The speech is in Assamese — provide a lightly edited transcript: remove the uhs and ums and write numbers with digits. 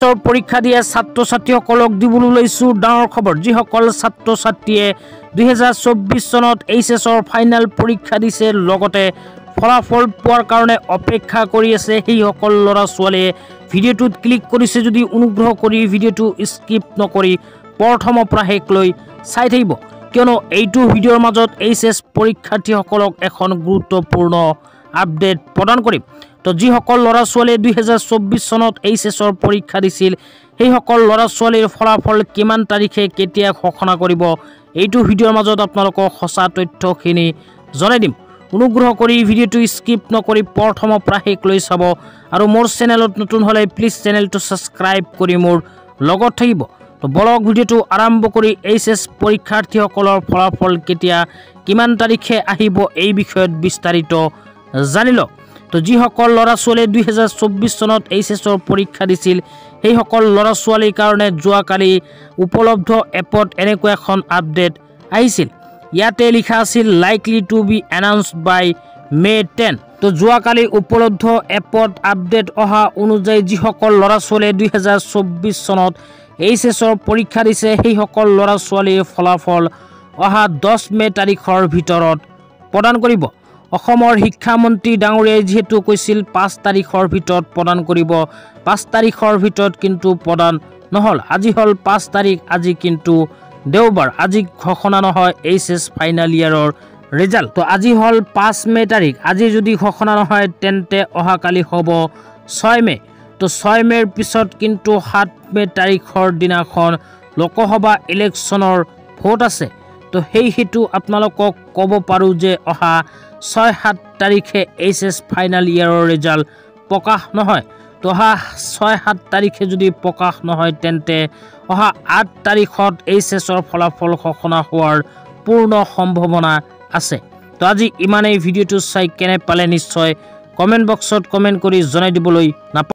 পৰীক্ষা দিয়ে ছাত্ৰ ছাত্ৰীসকলক দিবলৈ লৈছো ডাঙৰ খবৰ। যিসকল ছাত্ৰ ছাত্ৰীয়ে 2024 চনত এইচএছৰ ফাইনেল পৰীক্ষা দিছে লগতে ফলাফল পোৱাৰ কাৰণে অপেক্ষা কৰি আছে, সেইসকল ল'ৰা ছোৱালীয়ে ভিডিঅ'টোত ক্লিক কৰিছে যদি অনুগ্ৰহ কৰি ভিডিঅ'টো স্কিপ নকৰি প্ৰথমৰ পৰা শেষলৈ চাই থাকিব, কিয়নো এইটো ভিডিঅ'ৰ মাজত এইচএছ পৰীক্ষাৰ্থীসকলক এখন গুৰুত্বপূৰ্ণ আপডেট প্ৰদান কৰিম। তো যিসকল ল'ৰা ছোৱালীয়ে 2024 চনত এইচএছৰ পৰীক্ষা দিছিল সেইসকল ল'ৰা ছোৱালীৰ ফলাফল কিমান তাৰিখে কেতিয়া ঘোষণা কৰিব, এইটো ভিডিঅ'ৰ মাজত আপোনালোকক সঁচা তথ্যখিনি জনাই দিম। অনুগ্ৰহ কৰি ভিডিঅ'টো স্কিপ নকৰি প্ৰথমৰ পৰা শেষলৈ চাব আৰু মোৰ চেনেলত নতুন হ'লে প্লিজ চেনেলটো ছাবস্ক্ৰাইব কৰি মোৰ লগত থাকিব। তো বলক ভিডিঅ'টো আৰম্ভ কৰি এইচএছ পৰীক্ষাৰ্থীসকলৰ ফলাফল কেতিয়া কিমান তাৰিখে আহিব এই বিষয়ত বিস্তাৰিত জানি লওক। তো যিসকল ল'ৰা ছোৱালীয়ে 2024 চনত এইচএছৰ পৰীক্ষা দিছিল সেইসকল ল'ৰা ছোৱালীৰ কাৰণে যোৱাকালি উপলব্ধ এপত এনেকুৱা এখন আপডেট আহিছিল। ইয়াতে লিখা আছিল লাইকলি টু বি এনাউন্সড বাই মে 10। তো যোৱাকালি উপলব্ধ এপত আপডেট অহা অনুযায়ী যিসকল ল'ৰা ছোৱালীয়ে 2024 চনত এইচএছৰ পৰীক্ষা দিছে সেইসকল ল'ৰা ছোৱালীৰ ফলাফল অহা 10 মে তাৰিখৰ ভিতৰত প্ৰদান কৰিব। অসমৰ শিক্ষামন্ত্ৰী ডাঙৰীয়াই যিহেতু কৈছিল 5 তাৰিখৰ ভিতৰত প্ৰদান কৰিব, 5 তাৰিখৰ ভিতৰত কিন্তু প্ৰদান নহ'ল। আজি হ'ল 5 তাৰিখ, আজি কিন্তু দেওবাৰ, আজি ঘোষণা নহয় এইচএছ ফাইনেল ইয়াৰৰ ৰিজাল্ট। তো আজি হ'ল 5 মে তাৰিখ, আজি যদি ঘোষণা নহয় তেন্তে অহাকালি হ'ব 6 মে। তো 6 মেৰ পিছত কিন্তু 7 মে তাৰিখৰ দিনাখন লোকসভা ইলেকশ্যনৰ ভোট আছে। তো সেই হেতু আপোনালোকক ক'ব পাৰোঁ যে অহা 6-7 তাৰিখে এইচএছ ফাইনেল ইয়াৰৰ ৰিজাল্ট প্ৰকাশ নহয়। তো অহা 6-7 তাৰিখে যদি প্ৰকাশ নহয় তেন্তে অহা 8 তাৰিখত এইচএছৰ ফলাফল ঘোষণা হোৱাৰ পূৰ্ণ সম্ভাৱনা আছে। তো আজি ইমানেই। ভিডিঅ'টো চাই কেনে পালে নিশ্চয় কমেণ্ট বক্সত কমেণ্ট কৰি জনাই দিবলৈ নাপাহৰিব।